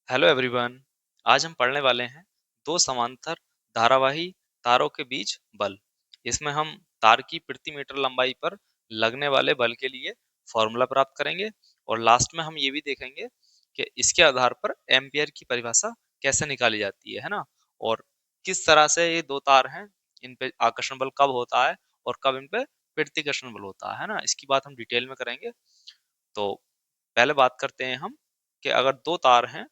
Hello everyone. आज हम पढ़ने वाले हैं दो समांतर धारावाही तारों के बीच बल। इसमें हम तार की प्रति मीटर लंबाई पर लगने वाले बल के लिए फॉर्मूला प्राप्त करेंगे और लास्ट में हम ये भी देखेंगे कि इसके आधार पर एम्पियर की परिभाषा कैसे निकाली जाती है ना। और किस तरह से ये दो तार हैं, इन पे आकर्षण बल कब होता है और कब इन पे प्रतिकर्षण बल होता है ना, इसकी बात हम डिटेल में करेंगे। तो पहले बात करते हैं हम कि अगर दो तार हैं,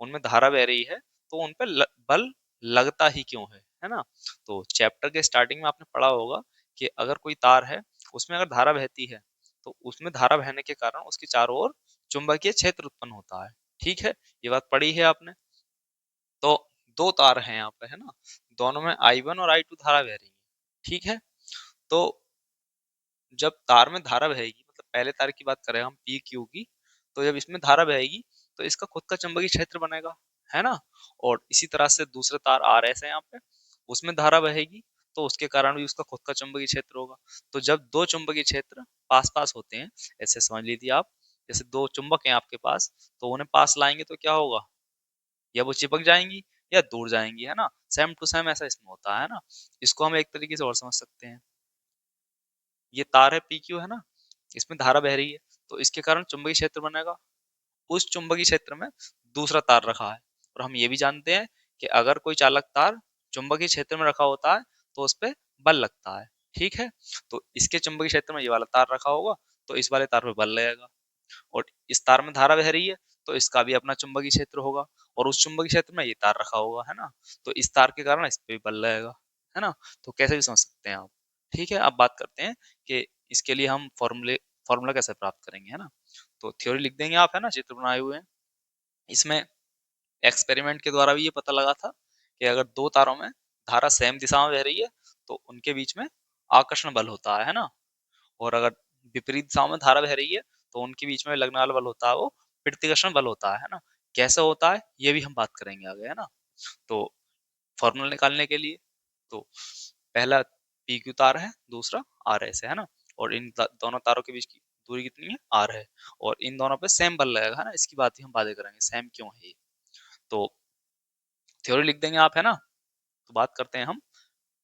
उनमें धारा बह रही है, तो उन पे बल लगता ही क्यों है ना। तो चैप्टर के स्टार्टिंग में आपने पढ़ा होगा कि अगर कोई तार है, उसमें अगर धारा बहती है, तो उसमें धारा बहने के कारण उसके चारों ओर चुंबकीय क्षेत्र उत्पन्न होता है। ठीक है, ये बात पढ़ी है आपने। तो दो तार हैं यहाँ पे, है ना, दोनों में I1 और I2 धारा बह रही है। ठीक है, तो जब तार में धारा बहेगी, मतलब पहले तार की बात करें हम पी क्यू की, तो जब इसमें धारा बहेगी तो इसका खुद का चुंबकीय क्षेत्र बनेगा, है ना। और इसी तरह से दूसरे तार आर एस है यहाँ पे, उसमें धारा बहेगी तो उसके कारण भी उसका खुद का चुंबकीय क्षेत्र होगा। तो जब दो चुंबकीय क्षेत्र पास पास होते हैं, ऐसे समझ लीजिए आप, जैसे दो चुंबक हैं आपके पास, तो उन्हें पास लाएंगे तो क्या होगा, या वो चिपक जाएंगी या दूर जाएंगी, है ना। सेम टू सेम ऐसा इसमें होता है ना। इसको हम एक तरीके से और समझ सकते हैं, ये तार है पी क्यू, है ना, इसमें धारा बह रही है, तो इसके कारण चुंबकीय क्षेत्र बनेगा। उस चुंबकीय क्षेत्र में दूसरा तार रखा है, और हम ये भी जानते हैं कि अगर कोई चालक तार चुंबकीय क्षेत्र में रखा होता है तो उस पे बल लगता है। ठीक है, तो इसके चुंबकीय क्षेत्र में ये वाला तार रखा होगा, तो इस वाले तार पे बल लगेगा। और इस तार में धारा बह रही है, तो इसका भी अपना चुंबकीय क्षेत्र होगा, और उस चुंबकीय क्षेत्र में ये तार रखा होगा, है ना। तो इस तार के कारण इस पे भी बल लगेगा, है ना। तो कैसे भी समझ सकते हैं आप। ठीक है, अब बात करते हैं कि इसके लिए हम फॉर्मूला कैसे प्राप्त करेंगे, है ना। तो थ्योरी लिख देंगे आप, है ना, चित्र बनाए हुए हैं। इसमें एक्सपेरिमेंट के द्वारा भी ये पता लगा था कि अगर दो तारों में धारा सेम दिशा में बह रही है, तो उनके बीच में आकर्षण बल होता है ना। और अगर विपरीत दिशा में धारा बह रही है, तो उनके बीच में लगने वाला बल होता है वो प्रतिकर्षण बल होता है ना। कैसे होता है ये भी हम बात करेंगे आगे, है ना। तो फॉर्मूला निकालने के लिए, तो पहला पी क्यू तार है, दूसरा आर एस है ना। और इन दोनों तारों के बीच की दूरी कितनी है, आर है। और इन दोनों पे सेम बल लगेगा, है ना, इसकी बात ही हम बातें करेंगे, सेम क्यों है ये। तो थ्योरी लिख देंगे आप, है ना। तो बात करते हैं हम,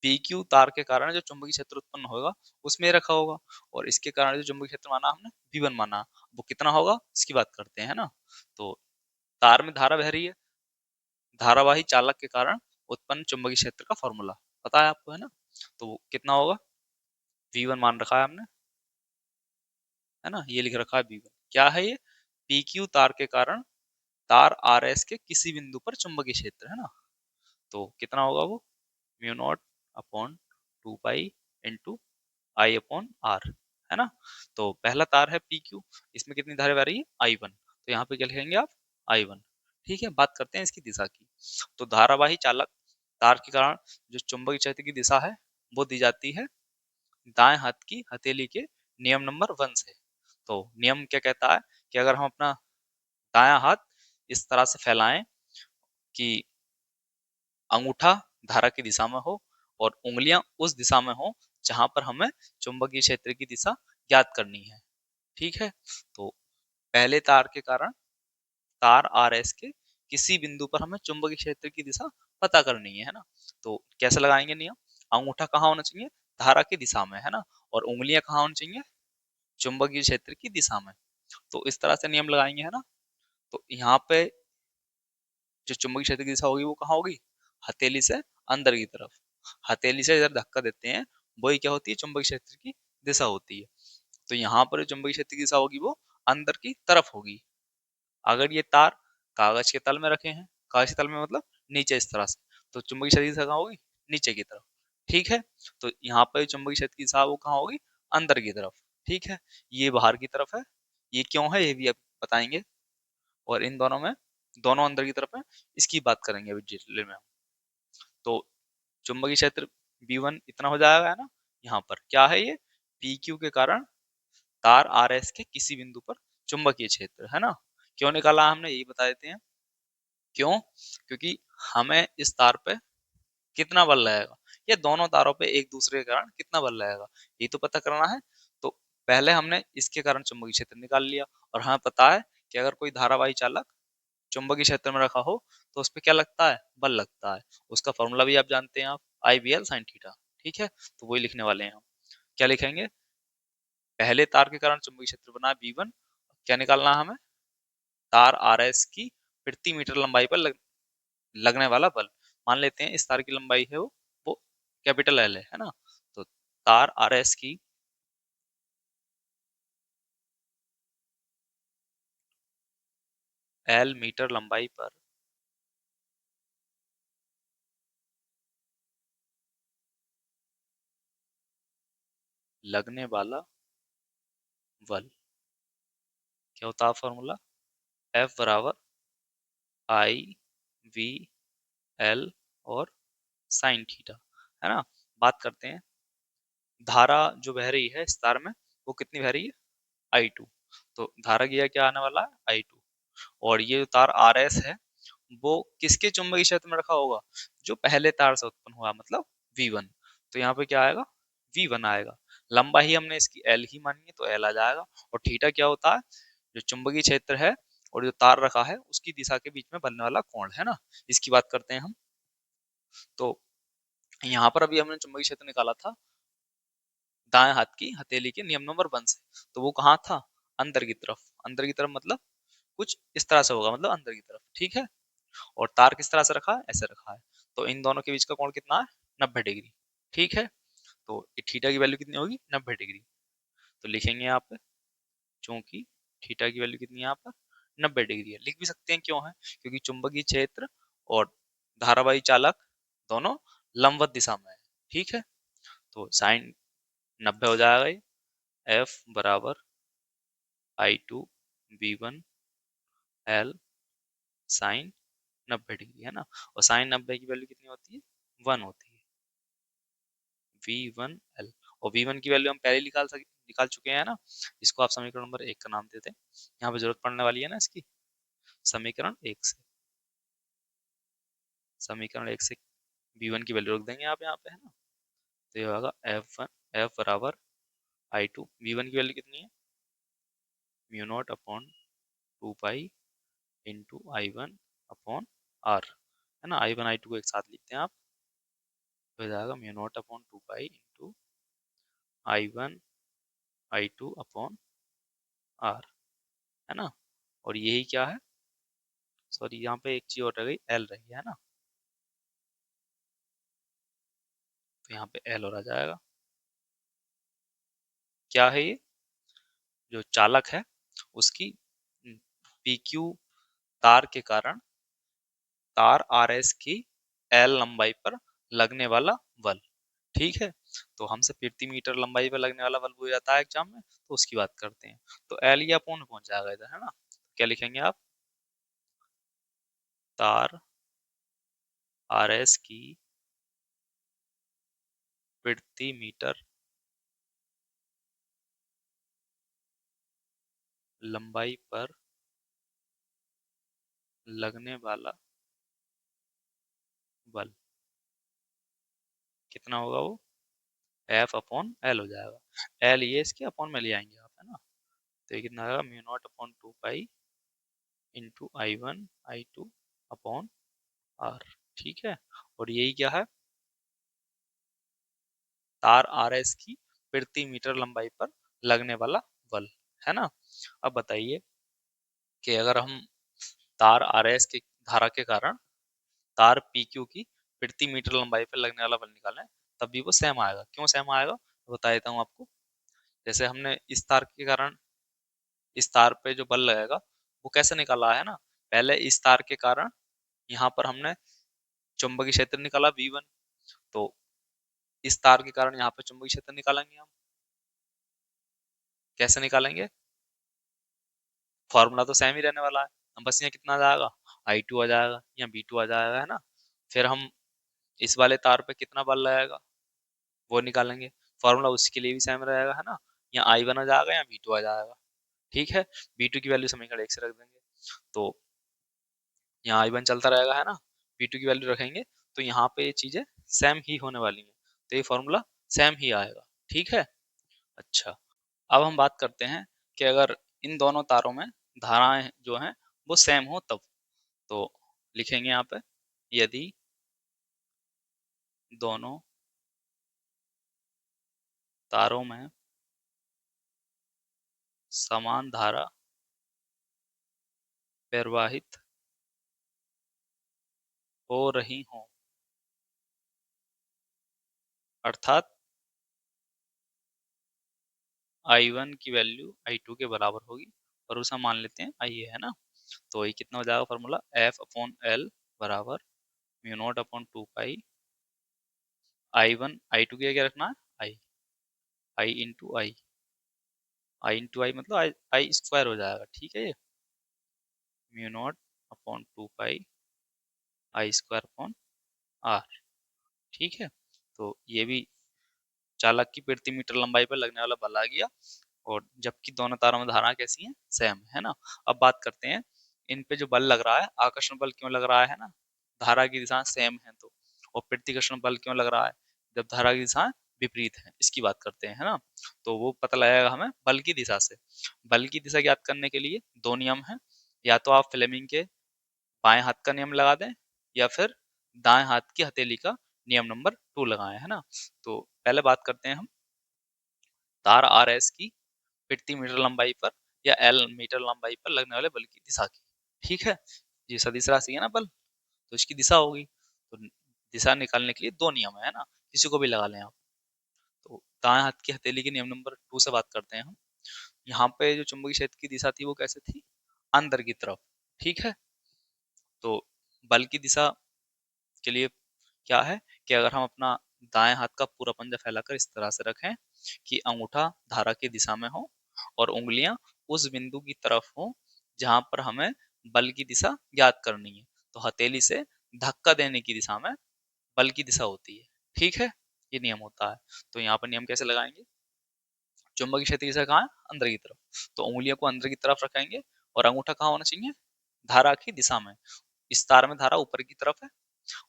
पी क्यू तार के कारण जो चुंबकीय क्षेत्र उत्पन्न होगा उसमें रखा होगा, और इसके कारण जो चुंबकीय क्षेत्र माना हमने V1 माना, वो कितना होगा इसकी बात करते हैं ना। तो तार में धारा बह रही है, धारावाही चालक के कारण उत्पन्न चुंबकीय क्षेत्र का फॉर्मूला पता है आपको, है ना। तो वो कितना होगा, V1 मान रखा है हमने, है ना, ये लिख रखा है V1। क्या है ये, पी क्यू तार के कारण तार आर एस के किसी बिंदु पर चुंबकीय क्षेत्र, है ना। तो कितना होगा वो, mu nought upon 2 pi into I upon R, है ना। तो पहला तार है पी क्यू, इसमें कितनी धारा बह रही है, I1, तो यहाँ पे क्या लिखेंगे आप, I1। ठीक है, बात करते हैं इसकी दिशा की। तो धारावाही चालक तार के कारण जो चुंबकीय क्षेत्र की दिशा है, वो दी जाती है दाएं हाथ की हथेली के नियम नंबर 1 से। तो नियम क्या कहता है कि अगर हम अपना दायां हाथ इस तरह से फैलाएं कि अंगूठा धारा की दिशा में हो और उंगलियां उस दिशा में हो जहां पर हमें चुंबकीय क्षेत्र की दिशा ज्ञात करनी है। ठीक है, तो पहले तार के कारण तार आर एस के किसी बिंदु पर हमें चुंबकीय क्षेत्र की दिशा पता करनी है ना। तो कैसे लगाएंगे नियम, अंगूठा कहाँ होना चाहिए, धारा की दिशा में, है ना। और उंगलियां कहाँ होनी चाहिए, चुंबकीय क्षेत्र की दिशा में। तो इस तरह से नियम लगाएंगे, है ना। तो यहाँ पे जो चुंबकीय क्षेत्र की दिशा होगी वो कहाँ होगी, हथेली से अंदर की तरफ। हथेली से इधर धक्का देते हैं, वही क्या होती है, चुंबकीय क्षेत्र की दिशा होती है। तो यहाँ पर जो चुंबकीय क्षेत्र की दिशा होगी वो अंदर की तरफ होगी। अगर ये तार कागज के तल में रखे हैं, कागज के तल में मतलब नीचे इस तरह से, तो चुंबकीय क्षेत्र की दिशा कहाँ होगी, नीचे की तरफ। ठीक है, तो यहाँ पर चुंबकीय क्षेत्र की दिशा वो कहाँ होगी, अंदर की तरफ। ठीक है, ये बाहर की तरफ है, ये क्यों है ये भी अब बताएंगे। और इन दोनों में, दोनों अंदर की तरफ है, इसकी बात करेंगे अभी डिटेल में हम। तो चुंबकीय क्षेत्र B1 इतना हो जाएगा, है ना। यहाँ पर क्या है ये, PQ के कारण तार आर एस के किसी बिंदु पर चुंबकीय क्षेत्र, है ना। क्यों निकाला हमने यही बता देते हैं। क्यों, क्योंकि हमें इस तार पे कितना बल लगेगा, या दोनों तारों पे एक दूसरे के कारण कितना बल लगेगा, ये तो पता करना है। तो पहले हमने इसके कारण चुंबकीय क्षेत्र निकाल लिया, और हमें पता है कि अगर कोई धारावाही चालक चुंबकीय क्षेत्र में रखा हो तो उस पर क्या लगता है, बल लगता है। उसका फॉर्मूला भी आप जानते हैं, आप IBL sin थीटा। ठीक है, तो वही लिखने वाले हैं हम। क्या लिखेंगे, पहले तार के कारण चुंबकीय क्षेत्र बना V1, क्या निकालना है हमें, तार RS की प्रति मीटर लंबाई पर लगने वाला बल। मान लेते हैं इस तार की लंबाई है वो कैपिटल L है ना। तो तार RS की L मीटर लंबाई पर लगने वाला बल क्या होता है फॉर्मूला, F बराबर IVL और साइन थीटा, है ना। बात करते हैं, धारा जो बह रही है इस तार में वो कितनी बह रही है, I2। तो धारा की क्या आने वाला है, I2। और ये जो तार RS है वो किसके चुंबकीय क्षेत्र में रखा होगा, जो पहले तार से उत्पन्न हुआ, मतलब V1। तो यहाँ पे क्या आएगा, V1 आएगा। लंबाई हमने इसकी L ही मानी है तो L आ जाएगा। और थीटा क्या होता है, जो चुंबकीय क्षेत्र है और जो तार रखा है उसकी दिशा के बीच में बनने वाला कोण, है ना। इसकी बात करते हैं हम। तो यहाँ पर अभी हमने चुंबकीय क्षेत्र निकाला था दाएं हाथ की हथेली के नियम नंबर 1 से। तो वो कहाँ था, अंदर की तरफ। अंदर की तरफ मतलब कुछ इस तरह से होगा, मतलब अंदर की तरफ। ठीक है, और तार किस तरह से रखा है, ऐसे रखा है। तो इन दोनों के बीच का कोण कितना है, 90 डिग्री। ठीक है, तो थीटा की वैल्यू कितनी होगी, 90 डिग्री। तो लिखेंगे यहाँ पे, चूंकि थीटा की वैल्यू कितनी है यहाँ पर, 90 डिग्री है। लिख भी सकते हैं, क्यों है, क्योंकि चुंबकीय क्षेत्र और धारावाही चालक दोनों लंबवत दिशा में है। ठीक है, तो साइन 90 हो जाएगा ये। F बराबर I2V1L साइन 90 डिग्री, है ना। और साइन 90 की वैल्यू कितनी होती है, 1 होती है, V1L। और V1 की वैल्यू हम पहले निकाल चुके हैं ना। इसको आप समीकरण नंबर 1 का नाम देते हैं। यहाँ पे जरूरत पड़ने वाली है ना इसकी, समीकरण 1 से। समीकरण 1 से V1 की वैल्यू रख देंगे आप यहाँ पे, है ना। तो ये होगा F बराबर I2। V1 की वैल्यू कितनी है, mu nought upon 2 pi into I1 upon R, है ना। I1 I2 को एक साथ लिखते हैं आप, तो हो जाएगा mu nought upon 2 pi into I1 I2 upon R, है ना। और यही क्या है, सॉरी यहाँ पे एक चीज और रह गई, L रही है ना। तो यहाँ पे L और आ जाएगा। क्या है ये, जो चालक है उसकी PQ तार के कारण तार RS की L लंबाई पर लगने वाला बल। ठीक है, तो हमसे प्रति मीटर लंबाई पर लगने वाला बल पूछा जाता है एग्जाम में, तो उसकी बात करते हैं। तो L या अपॉन पहुंच जाएगा इधर, है ना। क्या लिखेंगे आप, तार RS की प्रति मीटर लंबाई पर लगने वाला बल कितना होगा, वो F अपॉन L हो जाएगा। L ये इसके अपॉन में ले आएंगे आप, है ना। तो ये कितना आएगा, mu nought upon 2 pi into I1 I2 upon R। ठीक है, और यही क्या है, तार RS की प्रति मीटर लंबाई पर लगने वाला बल, है ना। अब बताइए कि अगर हम तार RS की धारा के कारण तार PQ की प्रति मीटर लंबाई पर लगने वाला बल निकालें, तब भी वो सेम आएगा। क्यों सेम आएगा, बता देता हूँ आपको। जैसे हमने इस तार के कारण इस तार पे जो बल लगेगा वो कैसे निकाला है ना, पहले इस तार के कारण यहाँ पर हमने चुंबकीय क्षेत्र निकाला V1। तो इस तार के कारण यहाँ पे चुंबकीय क्षेत्र निकालेंगे हम, कैसे निकालेंगे, फॉर्मूला तो सेम ही रहने वाला है। हम बस यहाँ कितना आ जाएगा, I2 आ जाएगा या V2 आ जाएगा, है ना। फिर हम इस वाले तार पे कितना बल लगेगा वो निकालेंगे, फॉर्मूला उसके लिए भी सेम रहेगा, है ना। या I1 आ जाएगा या V2 आ जाएगा। ठीक है, V2 की वैल्यू समीकरण 1 से रख देंगे। तो यहाँ I1 चलता रहेगा, है ना। V2 की वैल्यू रखेंगे तो यहाँ पे ये चीजें सेम ही होने वाली हैं, तो ये फॉर्मूला सेम ही आएगा। ठीक है, अच्छा। अब हम बात करते हैं कि अगर इन दोनों तारों में धाराएं जो हैं वो सेम हो तब। तो लिखेंगे यहाँ पे, यदि दोनों तारों में समान धारा प्रवाहित हो रही हो, अर्थात I1 की वैल्यू I2 के बराबर होगी, और उसे मान लेते हैं I है ना। तो ये कितना हो जाएगा फॉर्मूला, F अपॉन L बराबर म्यू नॉट अपॉन 2 पाई I1 I2 के क्या रखना है, I इंटू आई मतलब आई स्क्वायर हो जाएगा, ठीक है। ये mu nought upon 2 pi I square upon R, ठीक है। तो ये भी चालक की प्रति मीटर लंबाई पर लगने वाला बल आ गया, और जबकि दोनों तारों में धारा कैसी है, सेम है ना। अब बात करते हैं इन पे जो बल लग रहा है, आकर्षण बल क्यों लग रहा है ना, धारा की दिशा सेम है तो। और प्रतिकर्षण बल क्यों लग रहा है, जब धारा की दिशा विपरीत है, इसकी बात करते हैं, है ना। तो वो पता लगेगा हमें बल की दिशा से। बल की दिशा ज्ञात करने के लिए दो नियम है, या तो आप फ्लेमिंग के बाएं हाथ का नियम लगा दें, या फिर दाएं हाथ की हथेली का नियम नंबर 2 लगाए, है ना। तो पहले बात करते हैं हम तार आर एस की प्रति मीटर लंबाई पर या एल मीटर लंबाई पर लगने वाले बल की दिशा की, ठीक है। ये सदिश राशि है ना बल, तो इसकी दिशा होगी। तो दिशा निकालने के लिए दो नियम है ना, किसी को भी लगा लें आप। तो दाएं हाथ की हथेली के नियम नंबर 2 से बात करते हैं हम। यहाँ पे जो चुंबकीय क्षेत्र की दिशा थी वो कैसे थी, अंदर की तरफ, ठीक है। तो बल की दिशा के लिए क्या है कि अगर हम अपना दाएं हाथ का पूरा पंजा फैलाकर इस तरह से रखें कि अंगूठा धारा की दिशा में हो, और उंगलियां उस बिंदु की तरफ हो जहां पर हमें बल की दिशा ज्ञात करनी है, तो हथेली से धक्का देने की दिशा में बल की दिशा होती है, ठीक है। ये नियम होता है। तो यहाँ पर नियम कैसे लगाएंगे, चुंबकीय क्षेत्र की दिशा कहाँ है, अंदर की तरफ, तो उंगलियों को अंदर की तरफ रखेंगे, और अंगूठा कहाँ होना चाहिए, धारा की दिशा में। इस तार में धारा ऊपर की तरफ है,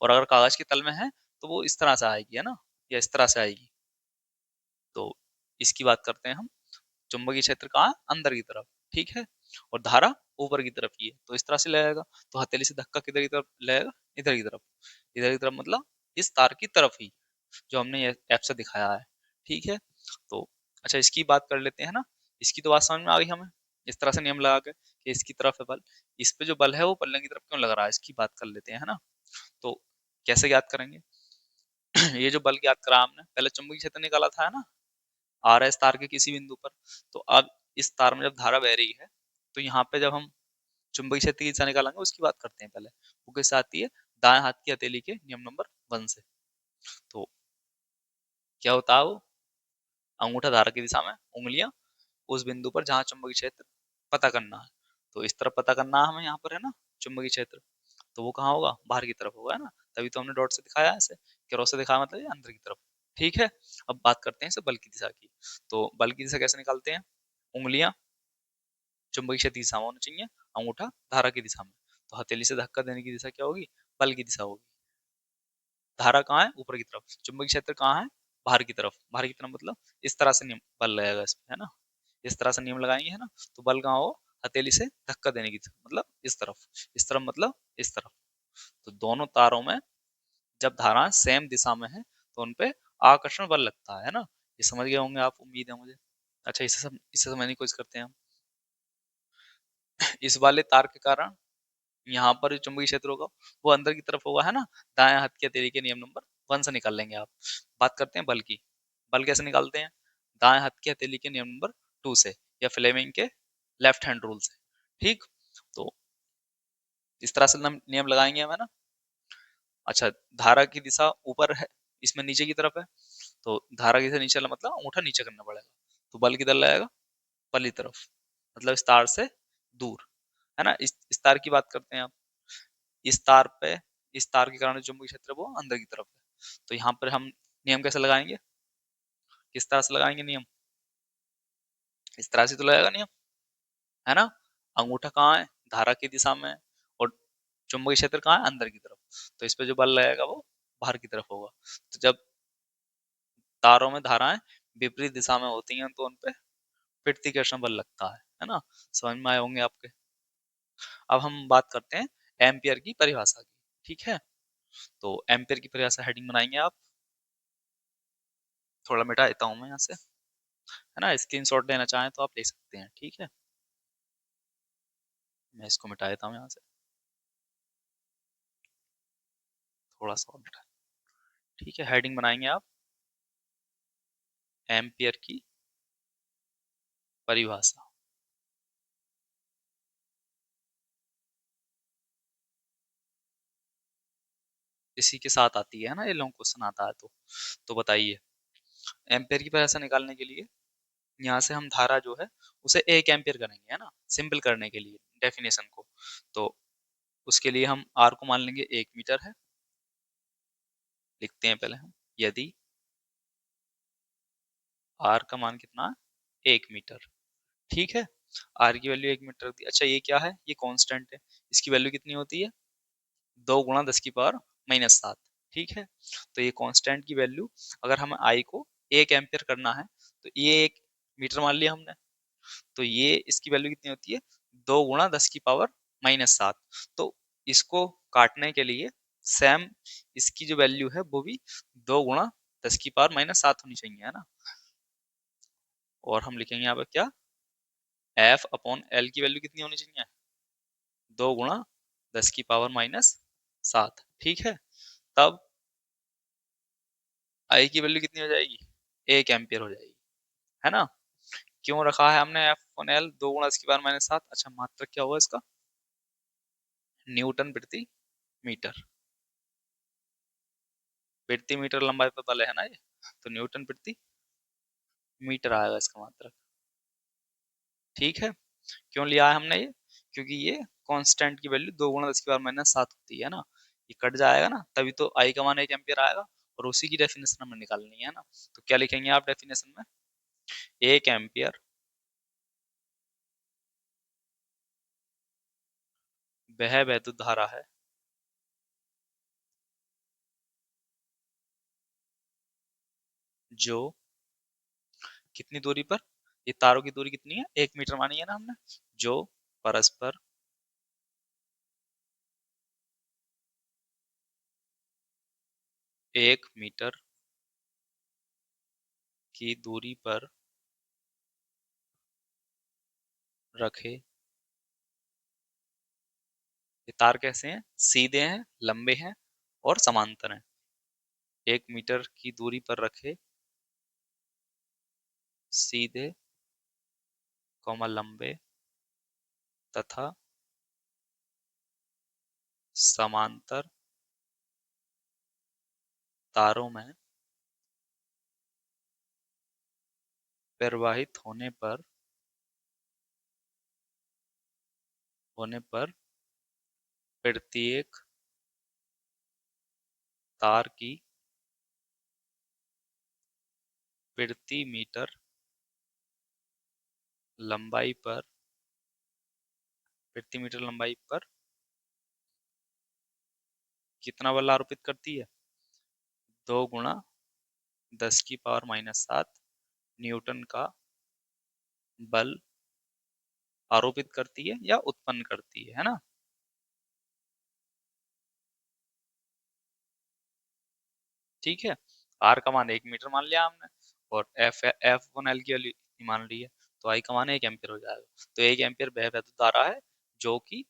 और अगर कागज के तल में है तो वो इस तरह से आएगी, है ना, या इस तरह से आएगी। तो इसकी बात करते हैं हम, चुंबकीय क्षेत्र कहाँ है, अंदर की तरफ, ठीक है। और धारा ऊपर की तरफ की है, तो इस तरह से लगेगा। तो हथेली से धक्का किधर की तरफ लगेगा, इधर की तरफ। इधर की तरफ मतलब इस तार की तरफ ही, जो हमने ये ऐप से दिखाया है, ठीक है। तो अच्छा, इसकी बात कर लेते हैं ना। इसकी तो बात समझ में आ गई हमें, इस तरह से नियम लगा के कि इसकी तरफ है बल, इस पे जो बल है वो पल्ले की तरफ क्यों लग रहा है, इसकी बात कर लेते हैं, है ना। तो कैसे ज्ञात करेंगे ये जो बल ज्ञात करा हमने, पहले चुंबकीय क्षेत्र निकाला था, है ना, आर एस तार के किसी बिंदु पर। तो अब इस तार में जब धारा बह रही है, तो यहाँ पे जब हम चुंबकीय क्षेत्र की दिशा निकालेंगे उसकी बात करते हैं पहले। वो किससे आती है, दाएं हाथ की हथेली के नियम नंबर 1 से। तो क्या होता है वो, अंगूठा धारा की दिशा में, उंगलियां उस बिंदु पर जहाँ चुंबकीय क्षेत्र पता करना है। तो इस तरफ पता करना है हमें, यहाँ पर है ना चुंबकीय क्षेत्र, तो वो कहाँ होगा, बाहर की तरफ होगा, है ना। तभी तो हमने डॉट से दिखाया है ऐसे, क्रॉस से दिखाया मतलब ये अंदर की तरफ, ठीक है। अब बात करते हैं इसे बल की दिशा की। तो बल की दिशा कैसे निकालते हैं, उंगलियां चुंबकीय क्षेत्र की दिशा में होनी चाहिए, अंगूठा धारा की दिशा में। तो हथेली से धक्का देने की दिशा क्या होगी, बल की दिशा होगी। धारा कहाँ है, ऊपर की तरफ, चुंबकीय क्षेत्र कहाँ है, बाहर की तरफ। बाहर की तरफ मतलब इस तरह से नियम बल लगेगा इसमें, है ना। इस तरह से नियम लगाएंगे, है ना। तो बल कहाँ हो, हथेली से धक्का देने की तरफ मतलब इस तरफ, इस तरफ मतलब इस तरफ। तो दोनों तारों में जब धारा सेम दिशा में है तो उनपे आकर्षण बल लगता है ना। ये समझ गए होंगे आप, उम्मीद है मुझे। अच्छा, इससे समझने की कोशिश करते हैं हम। इस वाले तार के कारण यहाँ पर जो चुंबकीय क्षेत्र होगा वो अंदर की तरफ होगा, है ना। दाएं हाथ के हथेली के नियम नंबर 1 से निकाल लेंगे आप। बात करते हैं बल की। बल कैसे निकालते हैं, दाएं हाथ की हथेली के नियम नंबर 2 से, या फ्लेमिंग के लेफ्ट हैंड रूल से, ठीक। तो इस तरह से नियम लगाएंगे हम, है ना। अच्छा, धारा की दिशा ऊपर है, इसमें नीचे की तरफ है, तो धारा की दिशा नीचे वाला मतलब अंगूठा नीचे करना पड़ेगा। तो बल किधर लगेगा, पल्ली तरफ, मतलब इस तार से दूर, है ना। इस तार की बात करते हैं आप। इस तार पे, इस तार के कारण जो चुंबकीय क्षेत्र है वो अंदर की तरफ है। तो यहाँ पर हम नियम कैसे लगाएंगे, किस तरह से लगाएंगे नियम, इस तरह से तो लगेगा नियम, है ना। अंगूठा कहाँ है, धारा की दिशा में, और चुंबकीय क्षेत्र कहाँ है, अंदर की तरफ। तो इस पे जो बल लगेगा वो बाहर की तरफ होगा। तो जब तारों में धाराएं विपरीत दिशा में होती हैं तो उनपे प्रतिकर्षण बल लगता है ना। समझ में आए होंगे आपके। अब हम बात करते हैं एम्पियर की परिभाषा की। ठीक है, तो एम्पियर की परिभाषा हेडिंग बनाएंगे आप। थोड़ा मिटा देता हूं मैं यहाँ से, है ना, स्क्रीनशॉट लेना चाहें तो आप ले सकते हैं। ठीक है, मैं इसको मिटा देता हूँ यहाँ से, थोड़ा सा और मिटा। ठीक है, हेडिंग बनाएंगे आप एम्पियर की परिभाषा। इसी के साथ आती है ना, ये लॉन्ग क्वेश्चन आता है तो बताइए। एम्पियर की परिभाषा निकालने के लिए यहाँ से हम धारा जो है उसे 1 एम्पियर करेंगे, है ना, सिंपल करने के लिए डेफिनेशन को। तो उसके लिए हम आर को मान लेंगे 1 मीटर है। लिखते हैं पहले हम, यदि आर का मान कितना है, 1 मीटर। ठीक है, आर की वैल्यू 1 मीटर दी। अच्छा, ये क्या है, ये कांस्टेंट है, इसकी वैल्यू कितनी होती है, 2 × 10⁻⁷। ठीक है, तो ये कांस्टेंट की वैल्यू, अगर हमें आई को 1 एम्पियर करना है तो ये 1 मीटर मान लिया हमने, तो ये इसकी वैल्यू कितनी होती है, 2 × 10⁻⁷। तो इसको काटने के लिए सेम इसकी जो वैल्यू है वो भी 2 × 10⁻⁷ होनी चाहिए, है ना। और हम लिखेंगे यहाँ पर क्या, F/L की वैल्यू कितनी होनी चाहिए, 2 × 10⁻⁷। ठीक है, तब आई की वैल्यू कितनी हो जाएगी, 1 एम्पियर हो जाएगी, है ना। क्यों रखा है हमने F/L 2 × 10⁻⁷? अच्छा, मात्रक क्या हुआ इसका, न्यूटन प्रति मीटर। प्रति मीटर लंबाई पर बल है ना ये, तो न्यूटन प्रति मीटर आएगा इसका मात्रक। ठीक है, क्यों लिया है हमने ये, क्योंकि ये कांस्टेंट की वैल्यू 2 × 10⁻⁷ होती है ना। ये कट जाएगा ना, तभी तो आई का मान 1 एम्पियर आएगा, और उसी की डेफिनेशन हमें निकालनी है ना। तो क्या लिखेंगे आप डेफिनेशन में, 1 एम्पियर वह वैद्युत धारा है जो कितनी दूरी पर, ये तारों की दूरी कितनी है, 1 मीटर मानी है ना हमने, जो परस्पर 1 मीटर की दूरी पर रखे। ये तार कैसे हैं, सीधे हैं, लंबे हैं और समांतर हैं। 1 मीटर की दूरी पर रखे, सीधे, लंबे तथा समांतर तारों में प्रवाहित होने पर प्रत्येक तार की प्रति मीटर लंबाई पर, प्रति मीटर लंबाई पर कितना बल आरोपित करती है, 2 × 10⁻⁷ न्यूटन का बल आरोपित करती है या उत्पन्न करती है ना। ठीक है, आर का मान 1 मीटर मान लिया हमने, और F/L की वैल्यू मान ली है, तो आई का मान 1 एम्पियर हो जाएगा। तो 1 एम्पियर वह वैद्युत धारा है जो कि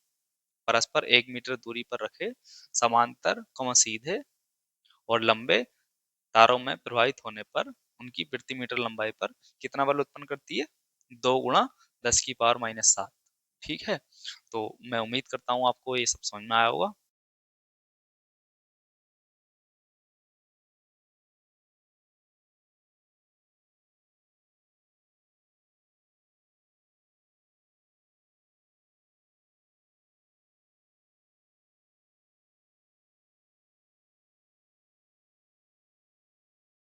परस्पर 1 मीटर दूरी पर रखे समांतर, सीधे और लंबे तारों में प्रवाहित होने पर उनकी प्रति मीटर लंबाई पर कितना बल उत्पन्न करती है, 2 × 10⁻⁷। ठीक है, तो मैं उम्मीद करता हूँ आपको ये सब समझ में आया होगा।